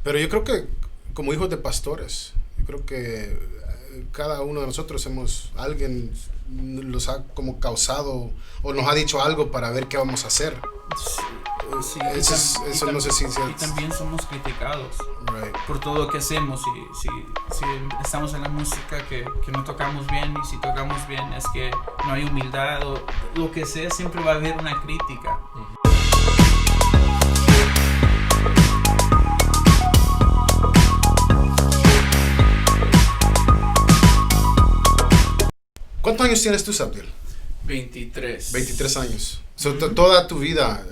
Pero yo creo que como hijos de pastores, yo creo que cada uno de nosotros alguien los ha como causado o nos ha dicho algo para ver qué vamos a hacer. Sí, Eso no sé si y también somos criticados right. por todo lo que hacemos. Si estamos en la música que no tocamos bien, y si tocamos bien es que no hay humildad o lo que sea, siempre va a haber una crítica. ¿Cuántos años tienes tú, Sabdiel? 23. 23 años. So, toda tu vida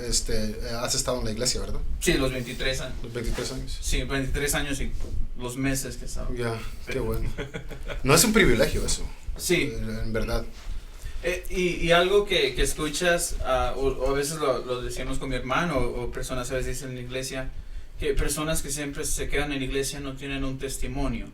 has estado en la iglesia, ¿verdad? Sí, los 23 años. Los 23 años. Sí, 23 años y los meses que he estado. Ya, qué bueno. No es un privilegio eso. Sí. En verdad. Y algo que escuchas, o a veces lo decíamos con mi hermano, o personas a veces dicen en la iglesia, que personas que siempre se quedan en la iglesia no tienen un testimonio.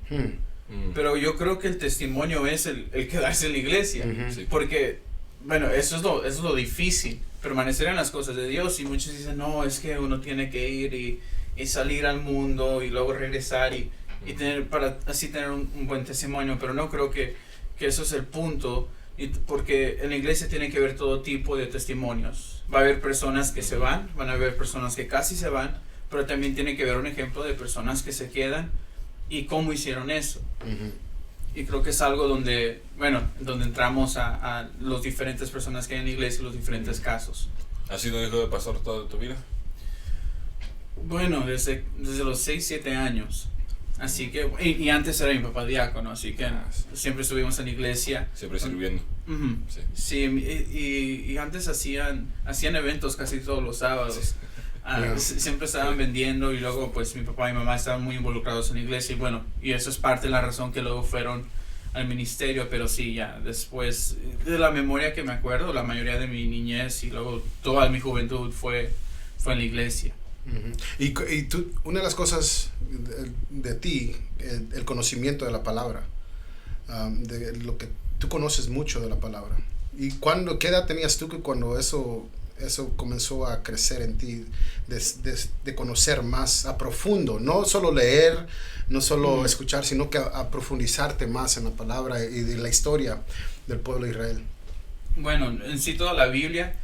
Pero yo creo que el testimonio es el quedarse en la iglesia. Sí. Porque, bueno, eso es lo difícil, permanecer en las cosas de Dios. Y muchos dicen, no, es que uno tiene que ir y salir al mundo y luego regresar y tener, para así tener un buen testimonio. Pero no creo que eso es el punto, porque en la iglesia tiene que haber todo tipo de testimonios. Va a haber personas que se van a haber personas que casi se van, pero también tiene que haber un ejemplo de personas que se quedan y cómo hicieron eso. Y creo que es algo donde entramos a las diferentes personas que hay en la iglesia y los diferentes casos. ¿Has sido hijo de pastor toda tu vida? Bueno, desde los 6, 7 años. Así que, y antes era mi papá diácono, así que siempre estuvimos en la iglesia. Siempre sirviendo. Sí, y antes hacían eventos casi todos los sábados. Siempre estaban vendiendo, y luego pues mi papá y mi mamá estaban muy involucrados en la iglesia, y eso es parte de la razón que luego fueron al ministerio. Pero sí, ya después de la memoria que me acuerdo, la mayoría de mi niñez y luego toda mi juventud fue en la iglesia. Y tú, una de las cosas de ti, el conocimiento de la palabra, de lo que tú conoces mucho de la palabra. ¿Y qué edad tenías tú que cuando eso comenzó a crecer en ti, de conocer más a profundo, no solo leer, no solo escuchar, sino que a profundizarte más en la palabra y de la historia del pueblo de Israel? Bueno, en sí toda la Biblia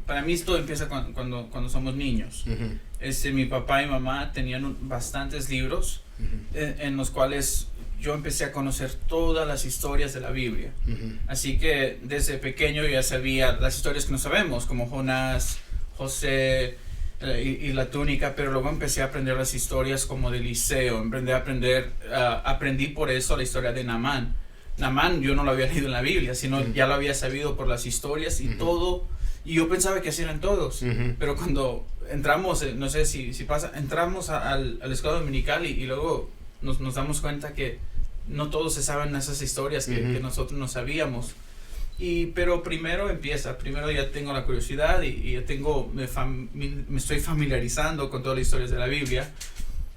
para mí todo empieza cuando somos niños. Mi papá y mamá tenían bastantes libros en los cuales yo empecé a conocer todas las historias de la Biblia. Así que desde pequeño ya sabía las historias que no sabemos, como Jonás, José y la túnica, pero luego empecé a aprender las historias como de Eliseo. Aprendí por eso la historia de Naamán. Naamán yo no lo había leído en la Biblia, sino ya lo había sabido por las historias y todo. Y yo pensaba que así eran todos, pero cuando entramos, no sé si pasa, entramos a la escuela dominical y luego nos damos cuenta que no todos se saben esas historias que nosotros no sabíamos. Pero primero ya tengo la curiosidad y ya me estoy familiarizando con todas las historias de la Biblia,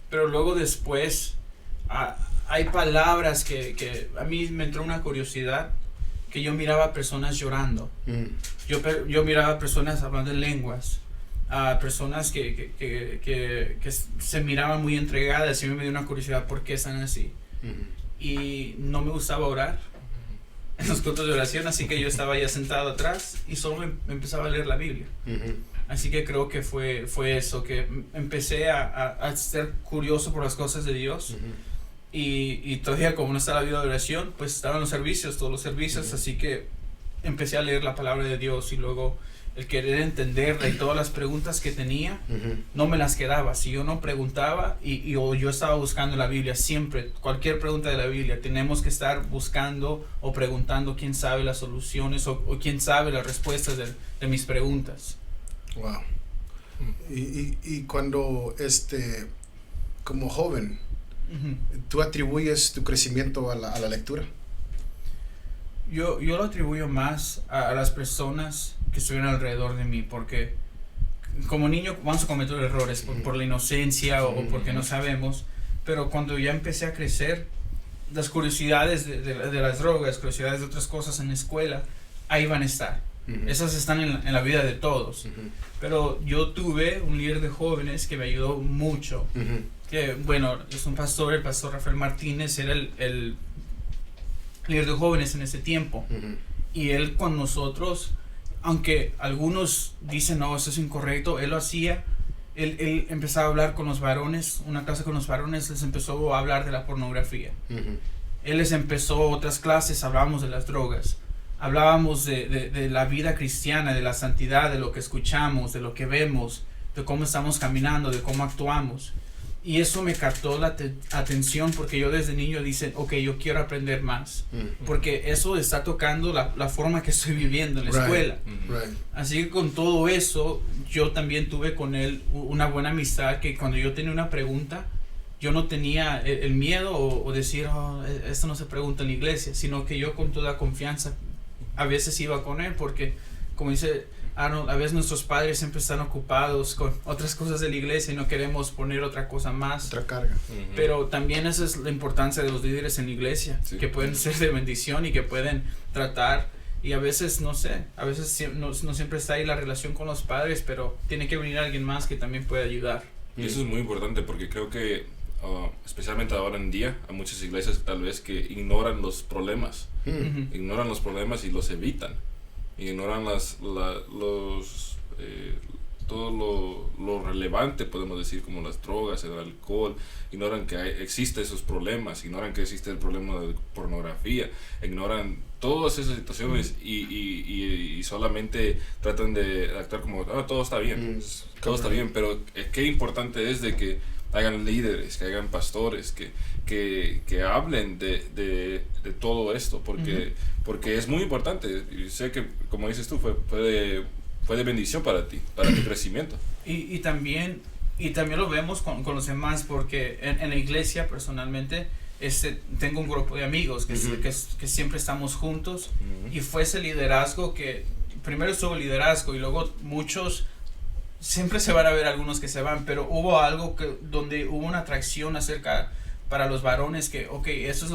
pero luego después hay palabras que a mí me entró una curiosidad, que yo miraba a personas llorando. Yo miraba a personas hablando en lenguas, a personas que se miraban muy entregadas, y a mí me dio una curiosidad por qué están así. Y no me gustaba orar en los cultos de oración, así que yo estaba ya sentado atrás y solo empezaba a leer la Biblia. Así que creo que fue eso, que empecé a ser curioso por las cosas de Dios. Y todavía, como no está la vida de oración, pues estaban todos los servicios, así que empecé a leer la palabra de Dios, y luego el querer entenderla y todas las preguntas que tenía, no me las quedaba. Si yo no preguntaba o yo estaba buscando en la Biblia, siempre, cualquier pregunta de la Biblia, tenemos que estar buscando o preguntando quién sabe las soluciones o quién sabe las respuestas de mis preguntas. Wow. Y cuando como joven, ¿tú atribuyes tu crecimiento a la lectura? Yo lo atribuyo más a las personas que estuvieron alrededor de mí, porque como niño vamos a cometer errores por la inocencia o porque no sabemos, pero cuando ya empecé a crecer, las curiosidades de las drogas, curiosidades de otras cosas en la escuela, ahí van a estar. Esas están en la vida de todos. Pero yo tuve un líder de jóvenes que me ayudó mucho. Que, bueno, es un pastor, el pastor Rafael Martínez, era el líder de jóvenes en ese tiempo. Y él con nosotros, aunque algunos dicen, no, eso es incorrecto, él lo hacía. Él empezaba a hablar con los varones, una clase con los varones, les empezó a hablar de la pornografía. Él les empezó otras clases, hablábamos de las drogas. Hablábamos de la vida cristiana, de la santidad, de lo que escuchamos, de lo que vemos, de cómo estamos caminando, de cómo actuamos. Y eso me captó la atención porque yo desde niño dije, ok, yo quiero aprender más. Porque eso está tocando la forma que estoy viviendo en la escuela. Así que con todo eso, yo también tuve con él una buena amistad que cuando yo tenía una pregunta, yo no tenía el miedo o decir, oh, esto no se pregunta en la iglesia, sino que yo con toda confianza a veces iba con él porque, como dice Arnold, a veces nuestros padres siempre están ocupados con otras cosas de la iglesia y no queremos poner otra cosa más. Otra carga. Pero también esa es la importancia de los líderes en la iglesia, que pueden ser de bendición y que pueden tratar. Y a veces, no sé, a veces no siempre está ahí la relación con los padres, pero tiene que venir alguien más que también puede ayudar. Y eso es muy importante porque creo que, especialmente ahora en día, hay muchas iglesias tal vez que ignoran los problemas. Ignoran los problemas y los evitan. Ignoran todo lo relevante, podemos decir, como las drogas, el alcohol. Ignoran que existen esos problemas, ignoran que existe el problema de pornografía, ignoran todas esas situaciones y solamente tratan de actuar como, todo está bien, todo está bien, pero qué importante es de que hagan líderes, que hagan pastores, que hablen de todo esto, porque es muy importante. Y sé que, como dices tú, fue de bendición para ti, para tu crecimiento. Y también lo vemos con los demás, porque en la iglesia, personalmente, tengo un grupo de amigos que siempre estamos juntos, y fue ese liderazgo que, primero estuvo el liderazgo, y luego muchos, siempre se van a ver algunos que se van, pero hubo algo donde hubo una atracción para los varones que, ok, eso es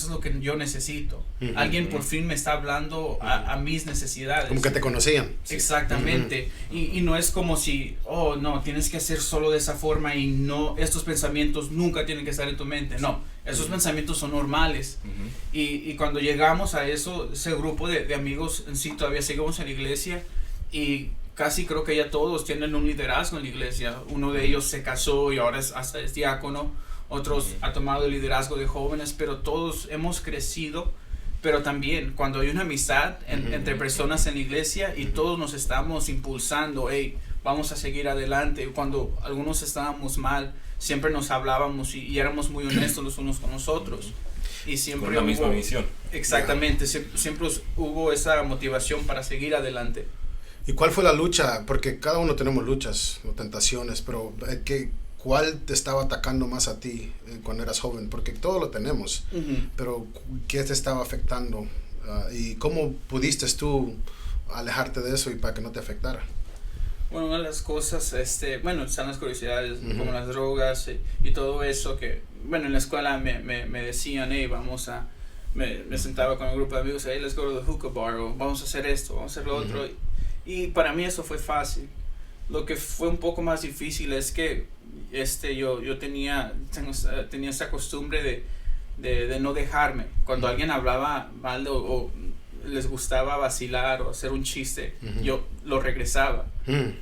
lo que yo necesito. Alguien por fin me está hablando a mis necesidades. Como que te conocían. Exactamente. Y no es como si, oh, no, tienes que hacer solo de esa forma y no, estos pensamientos nunca tienen que estar en tu mente. No, esos pensamientos son normales. Y cuando llegamos a ese grupo de amigos, en sí, todavía seguimos en la iglesia y casi creo que ya todos tienen un liderazgo en la iglesia. Uno de ellos se casó y ahora hasta es diácono. Otros ha tomado el liderazgo de jóvenes, pero todos hemos crecido. Pero también cuando hay una amistad entre personas en la iglesia y todos nos estamos impulsando, hey, vamos a seguir adelante. Cuando algunos estábamos mal, siempre nos hablábamos y éramos muy honestos los unos con los otros. Y siempre con la misma misión. Exactamente, siempre hubo esa motivación para seguir adelante. ¿Y cuál fue la lucha? Porque cada uno tenemos luchas o tentaciones, pero ¿cuál te estaba atacando más a ti cuando eras joven? Porque todos lo tenemos, pero ¿qué te estaba afectando? ¿Y cómo pudiste tú alejarte de eso y para que no te afectara? Bueno, una de las cosas, están las curiosidades, como las drogas y todo eso que, bueno, en la escuela me decían, hey, me sentaba con un grupo de amigos, hey, let's go to the hookah bar, o vamos a hacer esto, vamos a hacer lo otro. Y para mí eso fue fácil. Lo que fue un poco más difícil es que yo tenía esa costumbre de no dejarme. Cuando alguien hablaba mal o les gustaba vacilar o hacer un chiste, yo lo regresaba.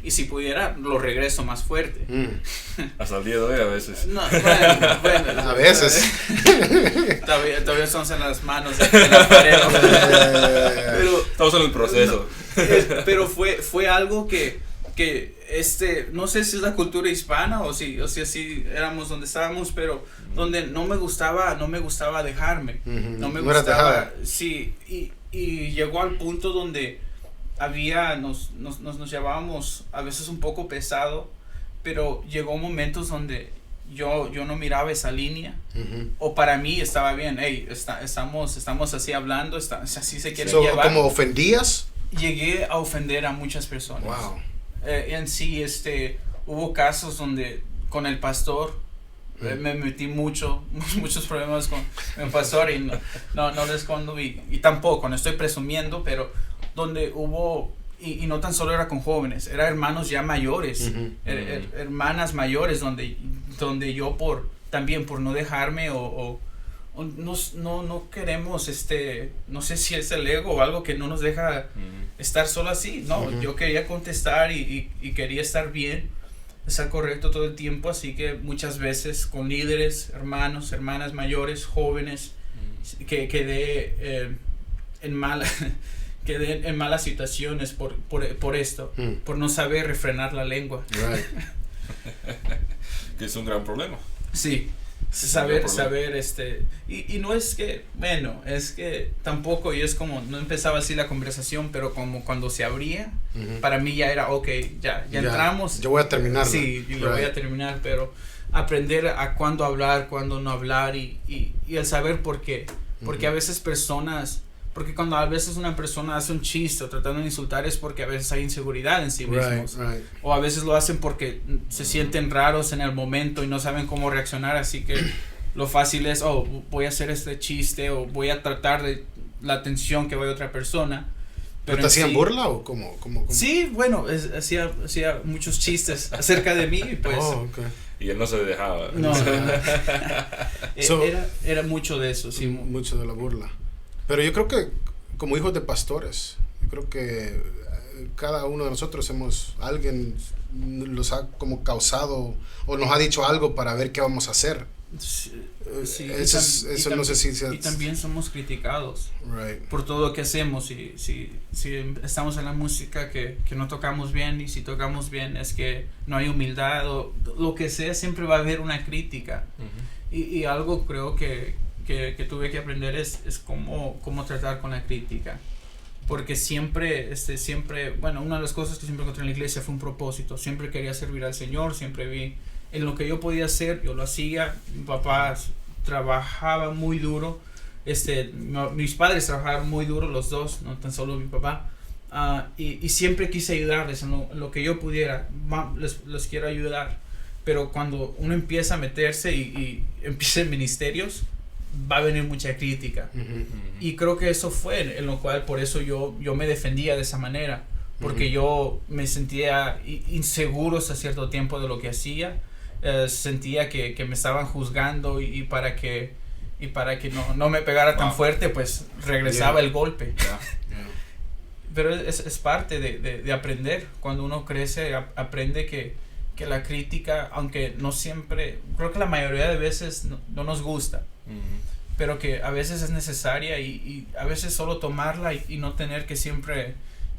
Y si pudiera, lo regreso más fuerte. Hasta el día de hoy a veces. No, bueno, a veces. Todavía son en las manos, en las paredes. Pero estamos en el proceso. Pero fue algo que no sé si es la cultura hispana o si así éramos donde estábamos, pero donde no me gustaba dejarme. No me gustaba. Sí, y llegó al punto donde nos llevábamos a veces un poco pesado, pero llegó momentos donde yo no miraba esa línea, o para mí estaba bien, hey, estamos así hablando, así se quieren llevar. ¿Cómo ofendías? Llegué a ofender a muchas personas. Wow. En sí, hubo casos donde con el pastor me metí muchos problemas con el pastor y no les escondo y tampoco, no estoy presumiendo, pero donde hubo, y no tan solo era con jóvenes, era hermanos ya mayores, hermanas mayores, donde yo también por no dejarme o no queremos, no sé si es el ego o algo que no nos deja estar solo así, no, yo quería contestar y quería estar bien, estar correcto todo el tiempo, así que muchas veces con líderes, hermanos, hermanas mayores, jóvenes, que quedé en malas situaciones por esto, por no saber refrenar la lengua. Right. Que es un gran problema. Sí, saber, y no es que, bueno, es que tampoco, y es como, no empezaba así la conversación, pero como cuando se abría, para mí ya era, ok, ya entramos. Yo voy a terminar. Sí, y lo voy a terminar, pero aprender a cuándo hablar, cuándo no hablar, y el saber por qué. Porque a veces porque cuando a veces una persona hace un chiste o tratando de insultar es porque a veces hay inseguridad en sí mismos. Right. O a veces lo hacen porque se sienten raros en el momento y no saben cómo reaccionar, así que lo fácil es, voy a hacer este chiste o voy a tratar de la atención que voy a otra persona. ¿Pero te hacían burla o cómo? Sí, bueno, hacía muchos chistes acerca de mí, pues. Okay. Y él no se dejaba. No. Era mucho de eso, sí. Mucho de la burla. Pero yo creo que como hijos de pastores, yo creo que cada uno de nosotros alguien los ha como causado o nos ha dicho algo para ver qué vamos a hacer. Sí, eso no sé si y también somos criticados por todo lo que hacemos. Si estamos en la música que no tocamos bien, y si tocamos bien es que no hay humildad o lo que sea, siempre va a haber una crítica. Y algo creo que tuve que aprender es cómo tratar con la crítica, porque siempre, bueno, una de las cosas que siempre encontré en la iglesia fue un propósito. Siempre quería servir al Señor, siempre vi en lo que yo podía hacer, yo lo hacía. Mi papá trabajaba muy duro, mis padres trabajaban muy duro, los dos, no tan solo mi papá, y siempre quise ayudarles en lo que yo pudiera. Les quiero ayudar, pero cuando uno empieza a meterse y empieza en ministerios, va a venir mucha crítica. Y creo que eso fue en lo cual, por eso yo me defendía de esa manera, porque yo me sentía inseguro hasta cierto tiempo de lo que hacía. Sentía que me estaban juzgando y para que no me pegara tan fuerte, pues regresaba el golpe. Pero es parte de aprender. Cuando uno crece, aprende que la crítica, aunque no siempre, creo que la mayoría de veces no nos gusta, pero que a veces es necesaria, y a veces solo tomarla y no tener que siempre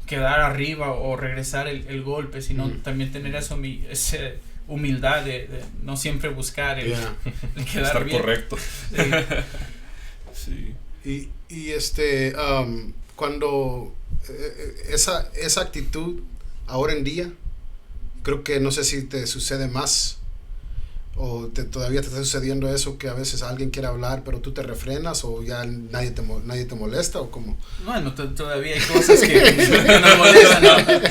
quedar arriba o regresar el golpe, sino también tener ese humildad de no siempre buscar el quedar estar bien. Correcto. Sí. Y cuando esa actitud ahora en día, creo que no sé si te sucede más o todavía te está sucediendo eso, que a veces alguien quiere hablar pero tú te refrenas, o ya nadie te molesta, o cómo. Bueno, todavía hay cosas que nos molestan,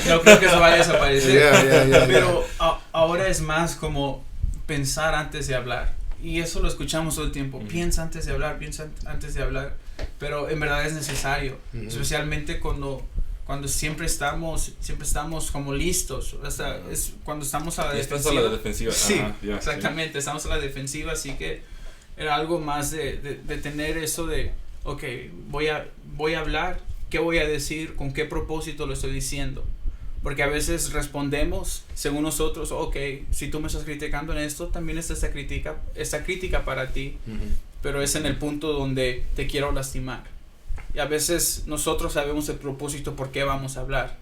no creo que eso vaya a desaparecer. Pero ahora es más como pensar antes de hablar, y eso lo escuchamos todo el tiempo. Piensa antes de hablar, pero en verdad es necesario, especialmente cuando siempre estamos como listos, es cuando estamos a la defensiva. Estás a la defensiva. Sí, exactamente, estamos a la defensiva, así que era algo más de tener eso de, ok, voy a hablar, ¿qué voy a decir? ¿Con qué propósito lo estoy diciendo? Porque a veces respondemos según nosotros, ok, si tú me estás criticando en esto, también está esta crítica para ti, pero es en el punto donde te quiero lastimar. Y a veces nosotros sabemos el propósito por qué vamos a hablar.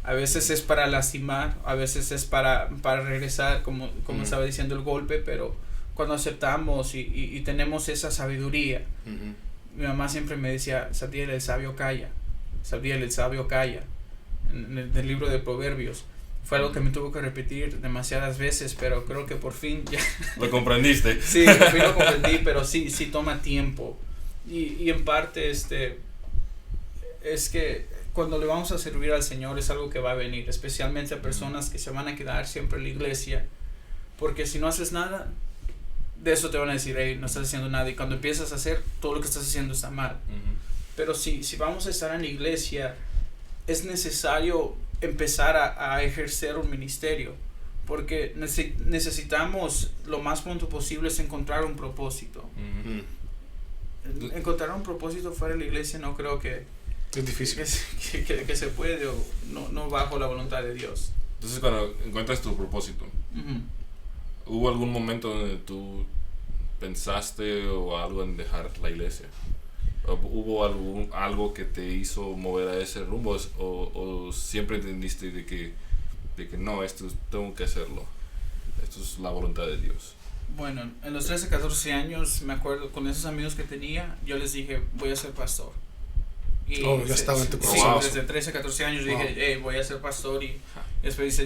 A veces es para lastimar, a veces es para regresar, como estaba diciendo, el golpe, pero cuando aceptamos y tenemos esa sabiduría. Mi mamá siempre me decía, Sabdiel, el sabio calla. Sabdiel, el sabio calla. En el libro de Proverbios. Fue algo que me tuvo que repetir demasiadas veces, pero creo que por fin ya... ¿Lo comprendiste? Sí, por fin lo comprendí, pero sí toma tiempo. Y en parte es que cuando le vamos a servir al Señor es algo que va a venir, especialmente a personas que se van a quedar siempre en la iglesia, porque si no haces nada, de eso te van a decir, hey, no estás haciendo nada, y cuando empiezas a hacer, todo lo que estás haciendo está mal. Pero si vamos a estar en la iglesia es necesario empezar a ejercer un ministerio, porque necesitamos lo más pronto posible es encontrar un propósito. Encontrar un propósito fuera de la iglesia no creo que es difícil, que se puede, o no bajo la voluntad de Dios. Entonces, cuando encuentras tu propósito, ¿hubo algún momento donde tú pensaste o algo en dejar la iglesia? ¿Hubo algo que te hizo mover a ese rumbo, o siempre entendiste de que no, esto tengo que hacerlo, esto es la voluntad de Dios? Bueno, en los 13, 14 años, me acuerdo, con esos amigos que tenía, yo les dije, voy a ser pastor. Y ya estaba en tu sí, corazón. desde 13, 14 años dije, voy a ser pastor, y después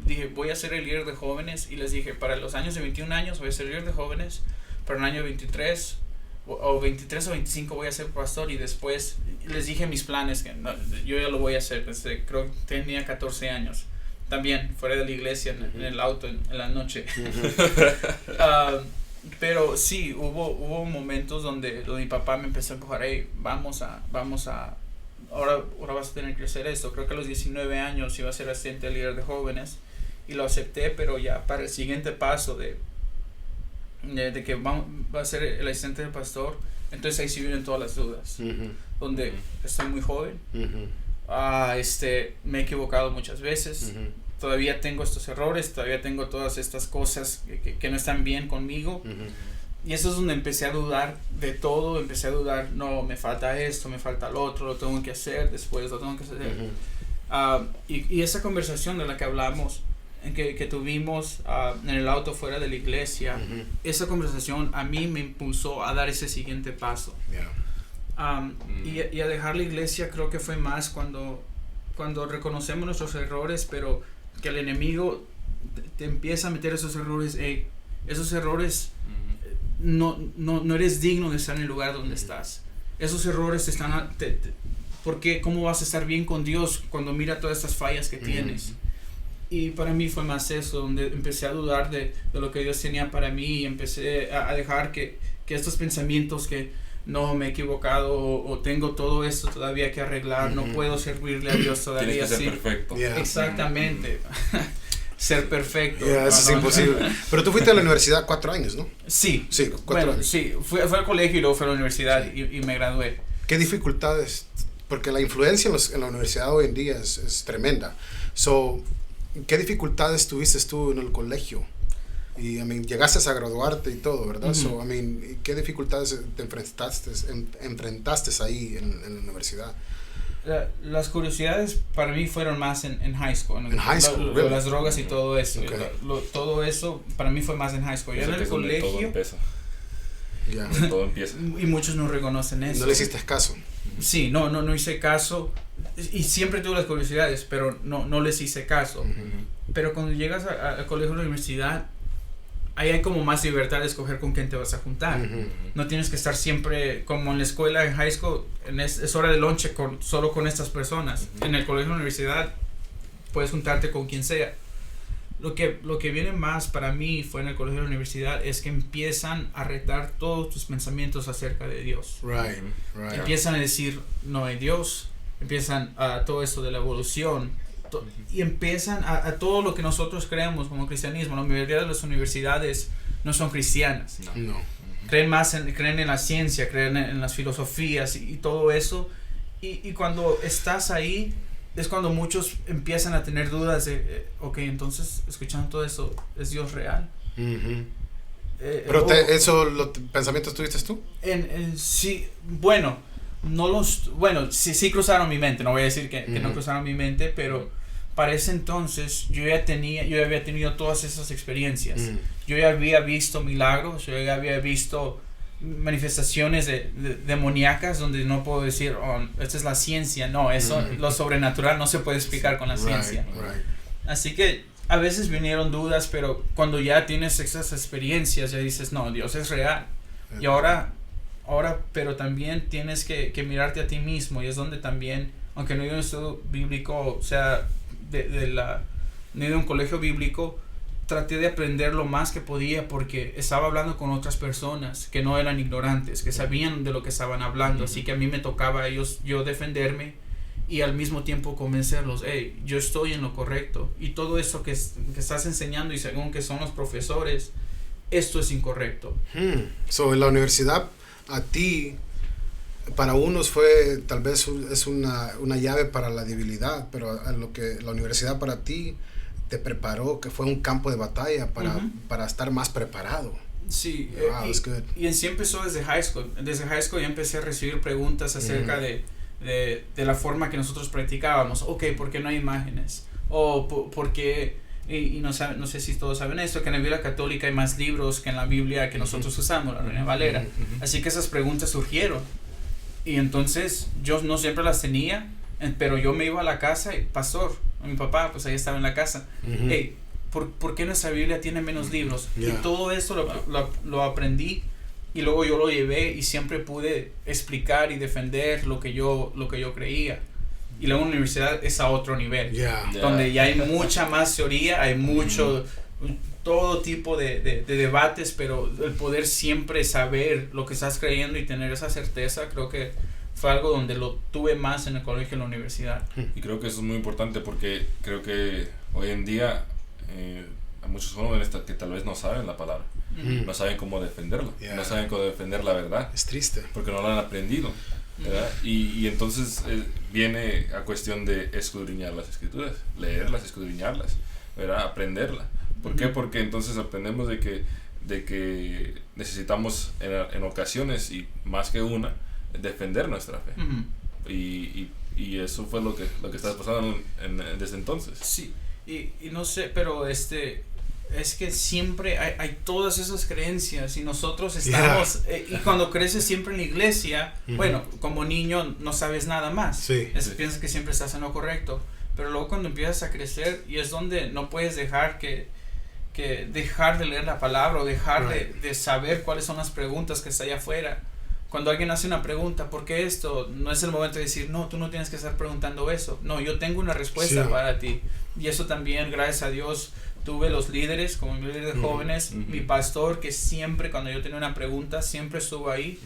dije, voy a ser el líder de jóvenes, y les dije, para los años de 21 años voy a ser líder de jóvenes, para el año 23 o 25 voy a ser pastor, y después les dije mis planes, que no, yo ya lo voy a hacer, creo que tenía 14 años. También fuera de la iglesia, en el auto, en la noche. Pero sí, hubo momentos donde mi papá me empezó a empujar, vamos a, ahora vas a tener que hacer esto. Creo que a los 19 años iba a ser asistente líder de jóvenes, y lo acepté, pero ya para el siguiente paso de que va a ser el asistente del pastor, entonces ahí sí vienen todas las dudas, donde estoy muy joven. Me he equivocado muchas veces, todavía tengo estos errores, todavía tengo todas estas cosas que no están bien conmigo, y eso es donde empecé a dudar de todo, empecé a dudar, no, me falta esto, me falta lo otro, lo tengo que hacer, después lo tengo que hacer. Y esa conversación de la que hablamos, que tuvimos en el auto fuera de la iglesia, esa conversación a mí me impulsó a dar ese siguiente paso. Y a dejar la iglesia creo que fue más cuando reconocemos nuestros errores, pero que el enemigo te empieza a meter esos errores. Esos errores no eres digno de estar en el lugar donde estás. Esos errores están porque ¿cómo vas a estar bien con Dios cuando mira todas estas fallas que tienes? Y para mí fue más eso, donde empecé a dudar de lo que Dios tenía para mí, y empecé a dejar que estos pensamientos que no, me he equivocado, o tengo todo esto todavía que arreglar, no puedo servirle a Dios todavía. Tienes que ser perfecto. Exactamente. Ser perfecto. Eso es imposible. Pero tú fuiste a la universidad 4 años, ¿no? Sí. 4 años. Sí, fui al colegio y luego fui a la universidad, y me gradué. ¿Qué dificultades? Porque la influencia en la universidad hoy en día es tremenda. ¿Qué dificultades tuviste tú en el colegio? Y, llegaste a graduarte y todo, ¿verdad? ¿Qué dificultades te enfrentaste ahí en la universidad? Las curiosidades para mí fueron más en high school. En high school, really? Las drogas y todo eso. Okay. Todo eso para mí fue más en high school. Ya en el colegio... Todo empieza. Todo empieza. Y muchos no reconocen eso. ¿No le hiciste caso? Sí, no hice caso. Y siempre tuve las curiosidades, pero no les hice caso. Pero cuando llegas al colegio o a la universidad, ahí hay como más libertad de escoger con quién te vas a juntar. No tienes que estar siempre como en la escuela, en high school, es hora de lonche solo con estas personas. En el colegio o la universidad puedes juntarte con quien sea. Lo que viene más para mí fue en el colegio o la universidad es que empiezan a retar todos tus pensamientos acerca de Dios. Right. Empiezan a decir, no hay Dios. Empiezan a todo esto de la evolución. Y empiezan a todo lo que nosotros creemos como cristianismo. La mayoría de las universidades no son cristianas. No. Creen en la ciencia, creen en las filosofías y todo eso. Y cuando estás ahí, es cuando muchos empiezan a tener dudas de, entonces, escuchando todo eso, ¿es Dios real? ¿Pero los pensamientos tuviste tú? Sí, sí cruzaron mi mente, no voy a decir que no cruzaron mi mente, pero para ese entonces yo ya había tenido todas esas experiencias. Yo ya había visto milagros, yo ya había visto manifestaciones demoníacas donde no puedo decir, esta es la ciencia, no, eso, lo sobrenatural no se puede explicar con la ciencia. Así que a veces vinieron dudas, pero cuando ya tienes esas experiencias ya dices, no, Dios es real. Y ahora, pero también tienes que mirarte a ti mismo, y es donde también, aunque no he ido a un estudio bíblico, o sea, no he ido a un colegio bíblico, traté de aprender lo más que podía, porque estaba hablando con otras personas que no eran ignorantes, que sabían de lo que estaban hablando, así que a mí me tocaba yo defenderme y al mismo tiempo convencerlos, hey, yo estoy en lo correcto y todo eso que estás enseñando y según que son los profesores, esto es incorrecto. So, en la universidad, a ti, para unos fue, tal vez es una llave para la debilidad, pero a lo que la universidad para ti te preparó, que fue un campo de batalla para estar más preparado. Sí, Wow, that's good. y en sí empezó desde high school. Desde high school ya empecé a recibir preguntas acerca de la forma que nosotros practicábamos. Ok, ¿por qué no hay imágenes? O ¿por qué? Y no sé si todos saben esto, que en la Biblia católica hay más libros que en la Biblia que nosotros usamos, la Reina Valera. Así que esas preguntas surgieron. Y entonces yo no siempre las tenía, pero yo me iba a la casa y, pastor, mi papá, pues ahí estaba en la casa. Hey, ¿por qué nuestra Biblia tiene menos libros? Yeah. Y todo esto lo aprendí y luego yo lo llevé y siempre pude explicar y defender lo que yo creía. Y luego en la universidad es a otro nivel, donde ya hay mucha más teoría, hay mucho, todo tipo de debates, pero el poder siempre saber lo que estás creyendo y tener esa certeza, creo que fue algo donde lo tuve más en el colegio y en la universidad. Y creo que eso es muy importante porque creo que hoy en día hay muchos jóvenes que tal vez no saben la palabra, no saben cómo defenderla, no saben cómo defender la verdad. Es triste. Porque no la han aprendido, ¿verdad? Y entonces viene a cuestión de escudriñar las escrituras, leerlas, escudriñarlas, ¿verdad? Aprenderla. ¿Por qué? Porque entonces aprendemos de que necesitamos en ocasiones, y más que una, defender nuestra fe. Y eso fue lo que está pasando desde entonces. Sí, y no sé, pero es que siempre hay todas esas creencias y nosotros estamos, y cuando creces siempre en la iglesia, bueno, como niño no sabes nada más, piensas que siempre estás en lo correcto, pero luego cuando empiezas a crecer y es donde no puedes dejar dejar de leer la palabra o dejar de saber cuáles son las preguntas que está allá afuera. Cuando alguien hace una pregunta, ¿por qué esto? No es el momento de decir, no, tú no tienes que estar preguntando eso. No, yo tengo una respuesta para ti. Y eso también, gracias a Dios, tuve los líderes, como mi líder de jóvenes, mi pastor, que siempre, cuando yo tenía una pregunta, siempre estuvo ahí.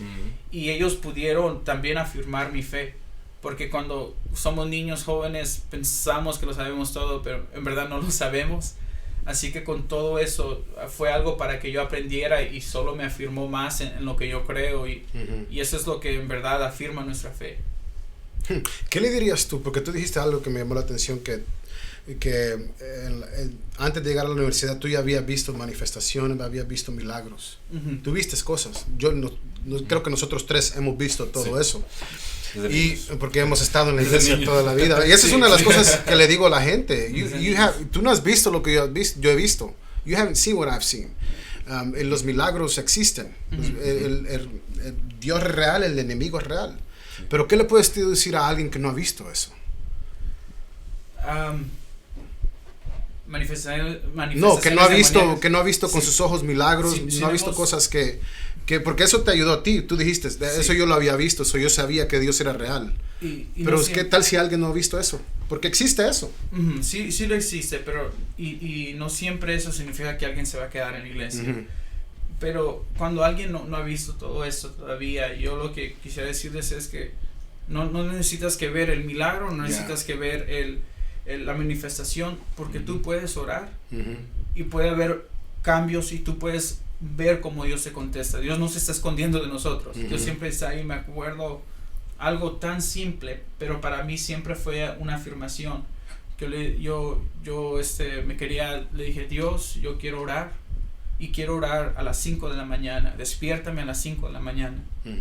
Y ellos pudieron también afirmar mi fe. Porque cuando somos niños jóvenes, pensamos que lo sabemos todo, pero en verdad no lo sabemos. Así que con todo eso fue algo para que yo aprendiera y solo me afirmó más en lo que yo creo y eso es lo que en verdad afirma nuestra fe. ¿Qué le dirías tú? Porque tú dijiste algo que me llamó la atención, que antes de llegar a la universidad tú ya habías visto manifestaciones, habías visto milagros. Tú viste cosas. Yo no creo que nosotros tres hemos visto todo eso. Y porque hemos estado en la iglesia toda la vida. Y esa es una de las cosas que le digo a la gente. Tú no has visto lo que yo he visto. You haven't seen what I've seen. Los milagros existen. El Dios es real, el enemigo es real. Pero ¿qué le puedes decir a alguien que no ha visto eso? No, que no ha visto con sus ojos milagros, no ha visto cosas que porque eso te ayudó a ti. Tú dijiste, eso yo lo había visto, yo sabía que Dios era real. Pero no ¿qué tal si alguien no ha visto eso? Porque existe eso. Sí lo existe, pero y no siempre eso significa que alguien se va a quedar en la iglesia. Pero cuando alguien no ha visto todo esto todavía, yo lo que quisiera decirles es que no necesitas que ver el milagro, no necesitas que ver la manifestación, porque tú puedes orar y puede haber cambios y tú puedes ver cómo Dios se contesta. Dios no se está escondiendo de nosotros. Dios siempre está ahí. Me acuerdo algo tan simple, pero para mí siempre fue una afirmación. Que yo le dije, Dios, yo quiero orar y quiero orar a las 5 de la mañana. Despiértame a las 5 de la mañana.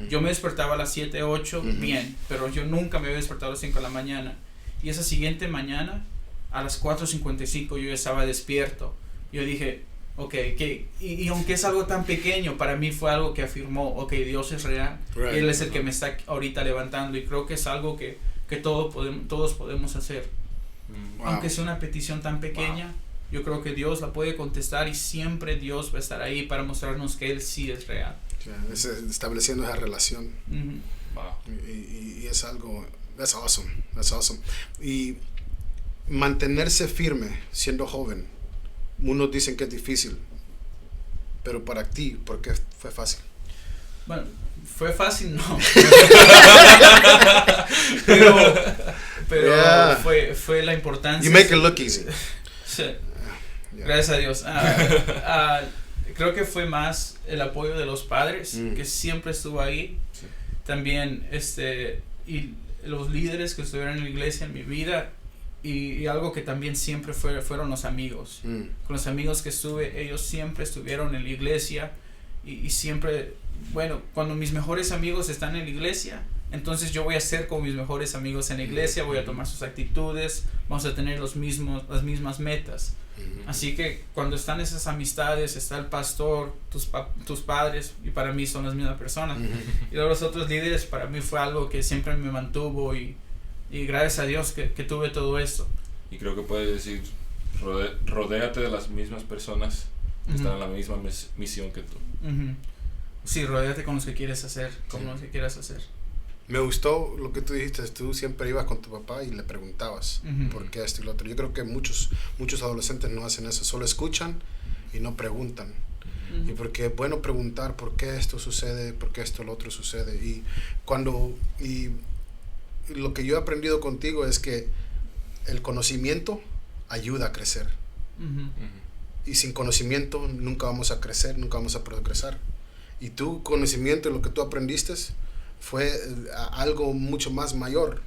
Yo me despertaba a las 7, 8, bien, pero yo nunca me había despertado a las 5 de la mañana. Y esa siguiente mañana, a las 4:55, yo ya estaba despierto. Yo dije, y aunque es algo tan pequeño, para mí fue algo que afirmó, Dios es real. Y Él es el que me está ahorita levantando. Y creo que es algo que todos podemos hacer. Aunque sea una petición tan pequeña, yo creo que Dios la puede contestar y siempre Dios va a estar ahí para mostrarnos que Él sí es real. Estableciendo esa relación. Y es algo... That's awesome. Y mantenerse firme siendo joven. Unos dicen que es difícil, pero para ti, ¿por qué fue fácil? Bueno, fue fácil, no. Pero Yeah. fue la importancia. You make it look easy. Sí. Yeah. Gracias a Dios. Creo que fue más el apoyo de los padres, que siempre estuvo ahí. Sí. También y los líderes que estuvieron en la iglesia en mi vida, y algo que también siempre fueron los amigos. Con los amigos que estuve, ellos siempre estuvieron en la iglesia, y siempre, bueno, cuando mis mejores amigos están en la iglesia, entonces yo voy a ser como mis mejores amigos en la iglesia, voy a tomar sus actitudes, vamos a tener las mismas metas. Así que cuando están esas amistades, está el pastor, tus padres, y para mí son las mismas personas. Y luego los otros líderes, para mí fue algo que siempre me mantuvo, y gracias a Dios que tuve todo esto. Y creo que puedes decir, rodéate de las mismas personas que están en la misma misión que tú. Sí, rodéate con los que quieres hacer, con los que quieras hacer. Me gustó lo que tú dijiste, tú siempre ibas con tu papá y le preguntabas por qué esto y lo otro. Yo creo que muchos adolescentes no hacen eso, solo escuchan y no preguntan. Y porque es bueno preguntar por qué esto sucede, por qué esto lo otro sucede. Y lo que yo he aprendido contigo es que el conocimiento ayuda a crecer. Y sin conocimiento nunca vamos a crecer, nunca vamos a progresar. Y tu conocimiento y lo que tú aprendiste fue algo mucho más mayor,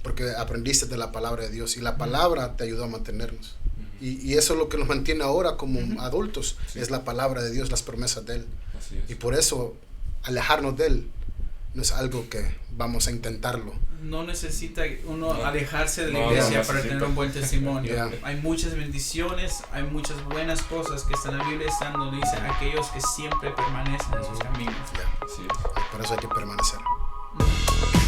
porque aprendiste de la palabra de Dios, y la palabra te ayudó a mantenernos. Y eso es lo que nos mantiene ahora como adultos, es la palabra de Dios, las promesas de Él. Así es. Y por eso alejarnos de Él no es algo que vamos a intentarlo. No necesita uno alejarse de la iglesia para tener un buen testimonio. Yeah. Hay muchas bendiciones, hay muchas buenas cosas que están en la Biblia, están donde dice aquellos que siempre permanecen en sus caminos. Así es. Por eso hay que permanecer.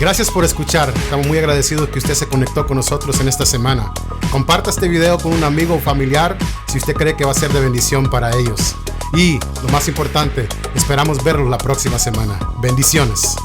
Gracias por escuchar. Estamos muy agradecidos que usted se conectó con nosotros en esta semana. Comparta este video con un amigo o familiar si usted cree que va a ser de bendición para ellos. Y, lo más importante, esperamos verlos la próxima semana. Bendiciones.